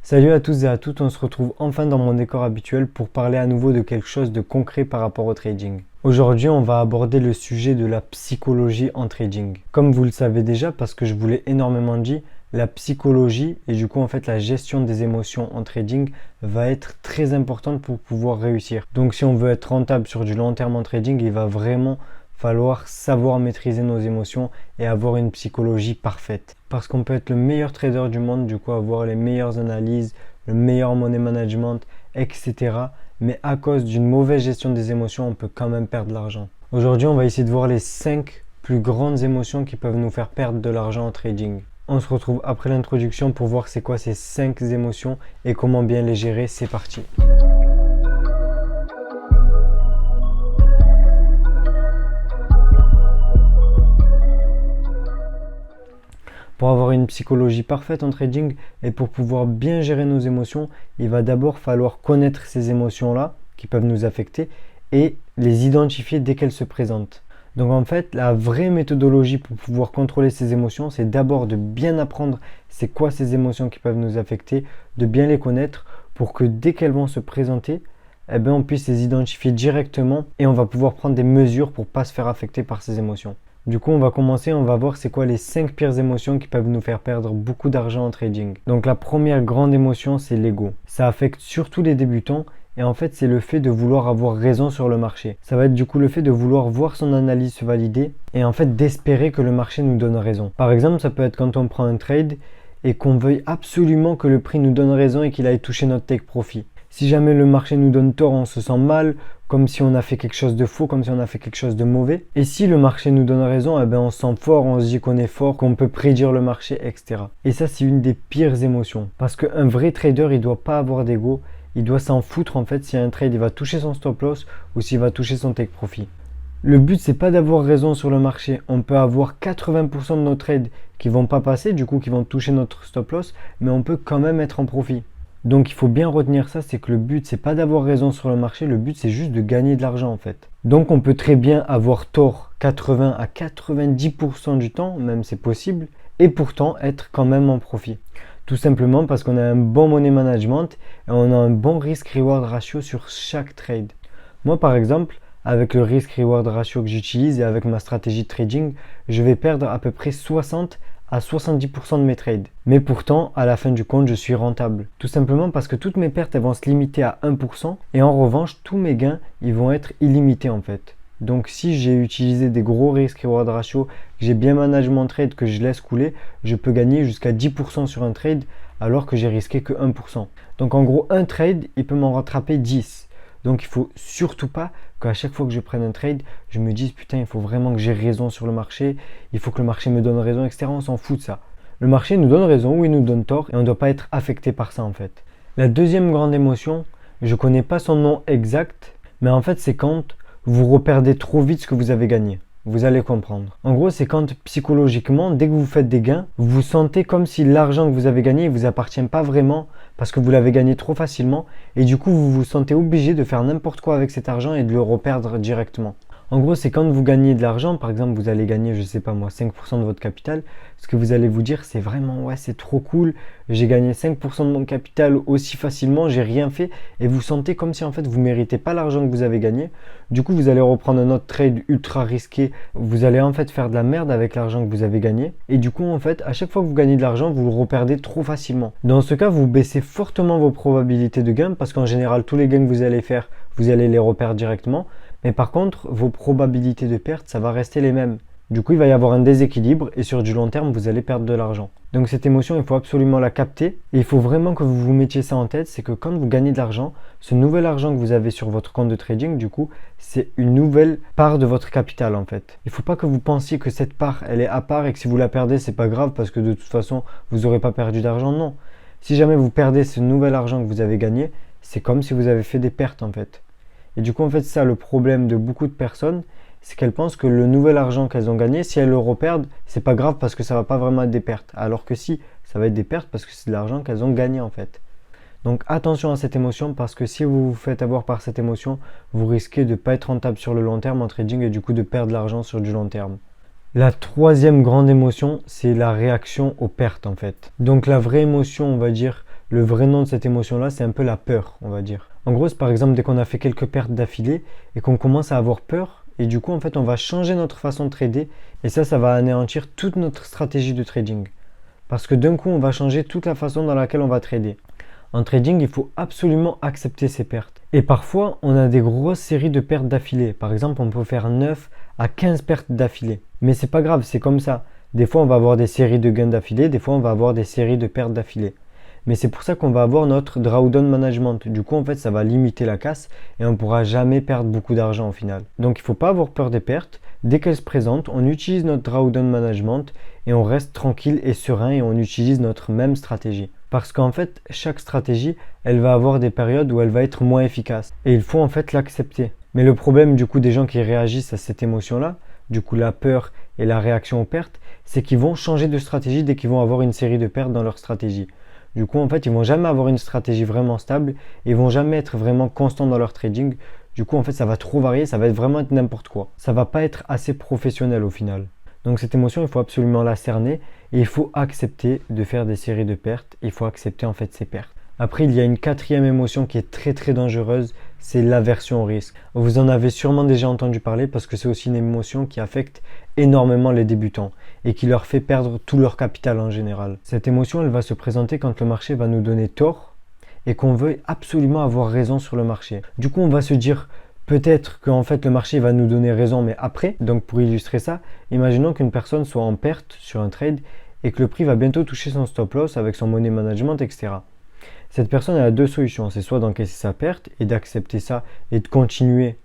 Salut à tous et à toutes, on se retrouve enfin dans mon décor habituel pour parler à nouveau de quelque chose de concret par rapport au trading. Aujourd'hui, on va aborder le sujet de la psychologie en trading. Comme vous le savez déjà, parce que je vous l'ai énormément dit, la psychologie et du coup en fait la gestion des émotions en trading va être très importante pour pouvoir réussir. Donc si on veut être rentable sur du long terme en trading, il va vraiment falloir savoir maîtriser nos émotions et avoir une psychologie parfaite. Parce qu'on peut être le meilleur trader du monde, du coup avoir les meilleures analyses, le meilleur money management, etc. Mais à cause d'une mauvaise gestion des émotions, on peut quand même perdre de l'argent. Aujourd'hui, on va essayer de voir les 5 plus grandes émotions qui peuvent nous faire perdre de l'argent en trading. On se retrouve après l'introduction pour voir c'est quoi ces 5 émotions et comment bien les gérer. C'est parti. Pour avoir une psychologie parfaite en trading et pour pouvoir bien gérer nos émotions, il va d'abord falloir connaître ces émotions-là qui peuvent nous affecter et les identifier dès qu'elles se présentent. Donc en fait, la vraie méthodologie pour pouvoir contrôler ces émotions, c'est d'abord de bien apprendre c'est quoi ces émotions qui peuvent nous affecter, de bien les connaître pour que dès qu'elles vont se présenter, on puisse les identifier directement et on va pouvoir prendre des mesures pour ne pas se faire affecter par ces émotions. Du coup, on va commencer, on va voir c'est quoi les 5 pires émotions qui peuvent nous faire perdre beaucoup d'argent en trading. Donc la première grande émotion, c'est l'ego. Ça affecte surtout les débutants et en fait, c'est le fait de vouloir avoir raison sur le marché. Ça va être du coup le fait de vouloir voir son analyse se valider et en fait d'espérer que le marché nous donne raison. Par exemple, ça peut être quand on prend un trade et qu'on veuille absolument que le prix nous donne raison et qu'il aille toucher notre take profit. Si jamais le marché nous donne tort, on se sent mal, comme si on a fait quelque chose de faux, comme si on a fait quelque chose de mauvais. Et si le marché nous donne raison, on se sent fort, on se dit qu'on est fort, qu'on peut prédire le marché, etc. Et ça, c'est une des pires émotions. Parce qu'un vrai trader, il ne doit pas avoir d'ego. Il doit s'en foutre en fait si un trade il va toucher son stop loss ou s'il va toucher son take profit. Le but, c'est pas d'avoir raison sur le marché. On peut avoir 80% de nos trades qui vont pas passer, du coup qui vont toucher notre stop loss, mais on peut quand même être en profit. Donc il faut bien retenir ça, c'est que le but c'est pas d'avoir raison sur le marché, le but c'est juste de gagner de l'argent en fait. Donc on peut très bien avoir tort 80 à 90% du temps, même c'est possible, et pourtant être quand même en profit. Tout simplement parce qu'on a un bon money management et on a un bon risk-reward ratio sur chaque trade. Moi par exemple, avec le risk-reward ratio que j'utilise et avec ma stratégie de trading, je vais perdre à peu près 60 à 70% de mes trades. Mais pourtant, à la fin du compte, je suis rentable. Tout simplement parce que toutes mes pertes elles vont se limiter à 1% et en revanche, tous mes gains ils vont être illimités en fait. Donc si j'ai utilisé des gros risk-reward ratio, que j'ai bien managé mon trade, que je laisse couler, je peux gagner jusqu'à 10% sur un trade alors que j'ai risqué que 1%. Donc en gros, un trade, il peut m'en rattraper 10. Donc il ne faut surtout pas qu'à chaque fois que je prenne un trade, je me dise putain, il faut vraiment que j'ai raison sur le marché, il faut que le marché me donne raison, etc. On s'en fout de ça. Le marché nous donne raison ou il nous donne tort et on ne doit pas être affecté par ça en fait. La deuxième grande émotion, je ne connais pas son nom exact, mais en fait c'est quand vous reperdez trop vite ce que vous avez gagné. Vous allez comprendre. En gros, c'est quand psychologiquement, dès que vous faites des gains, vous vous sentez comme si l'argent que vous avez gagné ne vous appartient pas vraiment parce que vous l'avez gagné trop facilement et du coup, vous vous sentez obligé de faire n'importe quoi avec cet argent et de le reperdre directement. En gros, c'est quand vous gagnez de l'argent, par exemple, vous allez gagner, je sais pas moi, 5% de votre capital, ce que vous allez vous dire, c'est vraiment, ouais, c'est trop cool, j'ai gagné 5% de mon capital aussi facilement, j'ai rien fait, et vous sentez comme si en fait vous méritez pas l'argent que vous avez gagné. Du coup, vous allez reprendre un autre trade ultra risqué, vous allez en fait faire de la merde avec l'argent que vous avez gagné, et du coup, en fait, à chaque fois que vous gagnez de l'argent, vous le reperdez trop facilement. Dans ce cas, vous baissez fortement vos probabilités de gain, parce qu'en général, tous les gains que vous allez faire, vous allez les reperdre directement. Mais par contre, vos probabilités de perte, ça va rester les mêmes. Du coup, il va y avoir un déséquilibre et sur du long terme, vous allez perdre de l'argent. Donc cette émotion, il faut absolument la capter et il faut vraiment que vous vous mettiez ça en tête, c'est que quand vous gagnez de l'argent, ce nouvel argent que vous avez sur votre compte de trading, du coup, c'est une nouvelle part de votre capital en fait. Il ne faut pas que vous pensiez que cette part, elle est à part et que si vous la perdez, c'est pas grave parce que de toute façon, vous n'aurez pas perdu d'argent. Non. Si jamais vous perdez ce nouvel argent que vous avez gagné, c'est comme si vous avez fait des pertes en fait. Et du coup, en fait, c'est ça le problème de beaucoup de personnes, c'est qu'elles pensent que le nouvel argent qu'elles ont gagné, si elles le reperdent, c'est pas grave parce que ça va pas vraiment être des pertes. Alors que si, ça va être des pertes parce que c'est de l'argent qu'elles ont gagné en fait. Donc attention à cette émotion parce que si vous vous faites avoir par cette émotion, vous risquez de ne pas être rentable sur le long terme en trading et du coup de perdre de l'argent sur du long terme. La troisième grande émotion, c'est la réaction aux pertes en fait. Donc la vraie émotion, on va dire, le vrai nom de cette émotion-là, c'est un peu la peur, on va dire. En gros, c'est par exemple dès qu'on a fait quelques pertes d'affilée et qu'on commence à avoir peur, et du coup, en fait, on va changer notre façon de trader, et ça va anéantir toute notre stratégie de trading. Parce que d'un coup, on va changer toute la façon dans laquelle on va trader. En trading, il faut absolument accepter ses pertes. Et parfois, on a des grosses séries de pertes d'affilée. Par exemple, on peut faire 9 à 15 pertes d'affilée. Mais c'est pas grave, c'est comme ça. Des fois, on va avoir des séries de gains d'affilée, des fois, on va avoir des séries de pertes d'affilée. Mais c'est pour ça qu'on va avoir notre drawdown management. Du coup, en fait, ça va limiter la casse et on ne pourra jamais perdre beaucoup d'argent au final. Donc, il ne faut pas avoir peur des pertes. Dès qu'elles se présentent, on utilise notre drawdown management et on reste tranquille et serein et on utilise notre même stratégie. Parce qu'en fait, chaque stratégie, elle va avoir des périodes où elle va être moins efficace. Et il faut en fait l'accepter. Mais le problème du coup des gens qui réagissent à cette émotion-là, du coup la peur et la réaction aux pertes, c'est qu'ils vont changer de stratégie dès qu'ils vont avoir une série de pertes dans leur stratégie. Du coup, en fait, ils vont jamais avoir une stratégie vraiment stable et ils vont jamais être vraiment constants dans leur trading. Du coup, en fait, ça va trop varier, ça va être vraiment être n'importe quoi. Ça va pas être assez professionnel au final. Donc cette émotion, il faut absolument la cerner et il faut accepter de faire des séries de pertes. Il faut accepter en fait ces pertes. Après, il y a une quatrième émotion qui est très très dangereuse, c'est l'aversion au risque. Vous en avez sûrement déjà entendu parler parce que c'est aussi une émotion qui affecte énormément les débutants et qui leur fait perdre tout leur capital en général. Cette émotion, elle va se présenter quand le marché va nous donner tort et qu'on veut absolument avoir raison sur le marché. Du coup, on va se dire peut-être qu'en fait le marché va nous donner raison, mais après. Donc pour illustrer ça, imaginons qu'une personne soit en perte sur un trade et que le prix va bientôt toucher son stop loss avec son money management, etc. Cette personne elle a deux solutions, c'est soit d'encaisser sa perte et d'accepter ça et de continuer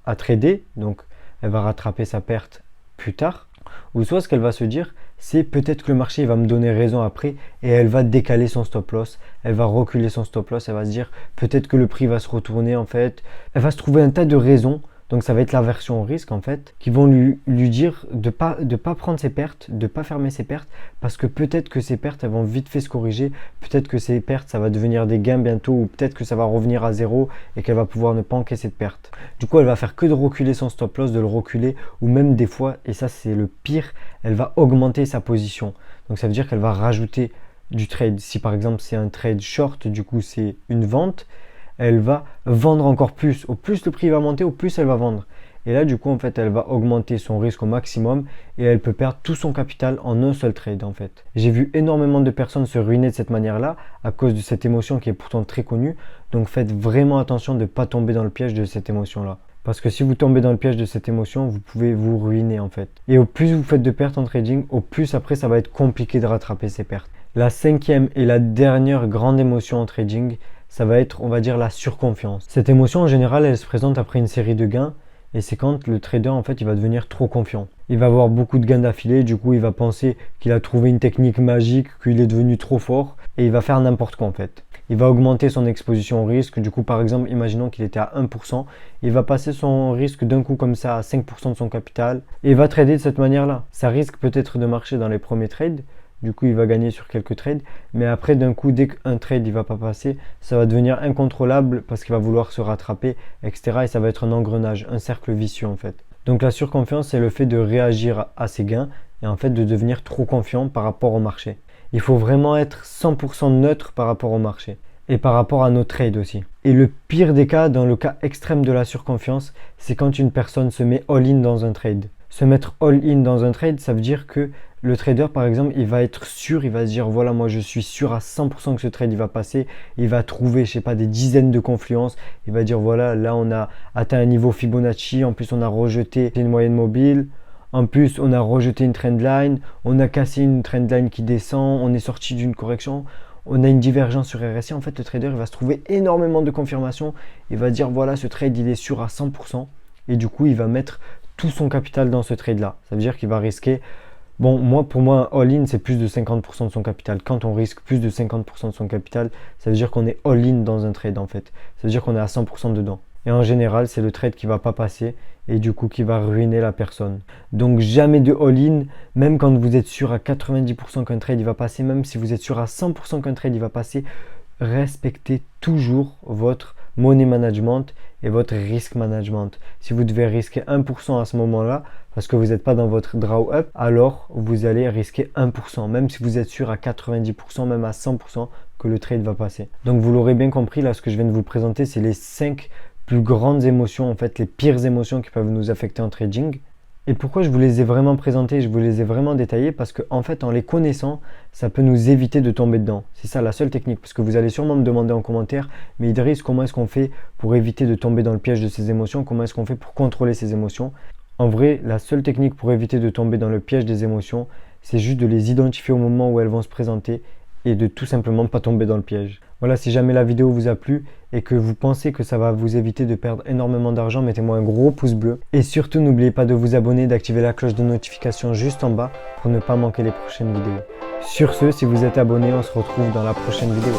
à trader, donc elle va rattraper sa perte plus tard, ou soit ce qu'elle va se dire, c'est peut-être que le marché va me donner raison après et elle va décaler son stop loss, elle va reculer son stop loss, elle va se dire peut-être que le prix va se retourner en fait, elle va se trouver un tas de raisons. Donc ça va être l'aversion au risque en fait, qui vont lui dire de pas prendre ses pertes, de pas fermer ses pertes, parce que peut-être que ces pertes elles vont vite fait se corriger, peut-être que ces pertes ça va devenir des gains bientôt, ou peut-être que ça va revenir à zéro et qu'elle va pouvoir ne pas encaisser de pertes. Du coup elle va faire que de reculer son stop loss, de le reculer, ou même des fois, et ça c'est le pire, elle va augmenter sa position. Donc ça veut dire qu'elle va rajouter du trade. Si par exemple c'est un trade short, du coup c'est une vente, elle va vendre encore plus. Au plus le prix va monter, au plus elle va vendre. Et là, du coup, en fait, elle va augmenter son risque au maximum et elle peut perdre tout son capital en un seul trade, en fait. J'ai vu énormément de personnes se ruiner de cette manière-là à cause de cette émotion qui est pourtant très connue. Donc, faites vraiment attention de ne pas tomber dans le piège de cette émotion-là. Parce que si vous tombez dans le piège de cette émotion, vous pouvez vous ruiner, en fait. Et au plus vous faites de pertes en trading, au plus après, ça va être compliqué de rattraper ces pertes. La cinquième et la dernière grande émotion en trading, ça va être, on va dire, la surconfiance. Cette émotion, en général, elle se présente après une série de gains et c'est quand le trader, en fait, il va devenir trop confiant. Il va avoir beaucoup de gains d'affilée, du coup, il va penser qu'il a trouvé une technique magique, qu'il est devenu trop fort et il va faire n'importe quoi, en fait. Il va augmenter son exposition au risque. Du coup, par exemple, imaginons qu'il était à 1%, il va passer son risque d'un coup comme ça à 5% de son capital et il va trader de cette manière-là. Ça risque peut-être de marcher dans les premiers trades. Du coup, il va gagner sur quelques trades. Mais après, d'un coup, dès qu'un trade ne va pas passer, ça va devenir incontrôlable parce qu'il va vouloir se rattraper, etc. Et ça va être un engrenage, un cercle vicieux en fait. Donc la surconfiance, c'est le fait de réagir à ses gains et en fait de devenir trop confiant par rapport au marché. Il faut vraiment être 100% neutre par rapport au marché et par rapport à nos trades aussi. Et le pire des cas, dans le cas extrême de la surconfiance, c'est quand une personne se met all-in dans un trade. Se mettre all-in dans un trade, ça veut dire que le trader, par exemple, il va être sûr, il va se dire, voilà, moi je suis sûr à 100% que ce trade il va passer. Il va trouver, je sais pas, des dizaines de confluences. Il va dire, voilà, là on a atteint un niveau Fibonacci, en plus on a rejeté une moyenne mobile. En plus, on a rejeté une trendline, on a cassé une trendline qui descend, on est sorti d'une correction, on a une divergence sur RSI. En fait, le trader, il va se trouver énormément de confirmations. Il va dire, voilà, ce trade, il est sûr à 100%. Et du coup, il va mettre tout son capital dans ce trade-là. Ça veut dire qu'il va risquer... Bon, pour moi, un all-in, c'est plus de 50% de son capital. Quand on risque plus de 50% de son capital, ça veut dire qu'on est all-in dans un trade, en fait. Ça veut dire qu'on est à 100% dedans. Et en général, c'est le trade qui ne va pas passer et du coup qui va ruiner la personne. Donc jamais de all-in, même quand vous êtes sûr à 90% qu'un trade il va passer, même si vous êtes sûr à 100% qu'un trade il va passer, respectez toujours votre money management et votre risk management. Si vous devez risquer 1% à ce moment-là, parce que vous n'êtes pas dans votre draw up, alors vous allez risquer 1%. Même si vous êtes sûr à 90%, même à 100%, que le trade va passer. Donc vous l'aurez bien compris, là ce que je viens de vous présenter, c'est les 5 plus grandes émotions, en fait les pires émotions qui peuvent nous affecter en trading. Et pourquoi je vous les ai vraiment présentées, je vous les ai vraiment détaillées, parce que en fait en les connaissant, ça peut nous éviter de tomber dedans. C'est ça la seule technique, parce que vous allez sûrement me demander en commentaire, mais Idriss, comment est-ce qu'on fait pour éviter de tomber dans le piège de ces émotions? Comment est-ce qu'on fait pour contrôler ces émotions? En vrai, la seule technique pour éviter de tomber dans le piège des émotions, c'est juste de les identifier au moment où elles vont se présenter et de tout simplement pas tomber dans le piège. Voilà, si jamais la vidéo vous a plu et que vous pensez que ça va vous éviter de perdre énormément d'argent, mettez-moi un gros pouce bleu. Et surtout, n'oubliez pas de vous abonner, d'activer la cloche de notification juste en bas pour ne pas manquer les prochaines vidéos. Sur ce, si vous êtes abonné, on se retrouve dans la prochaine vidéo.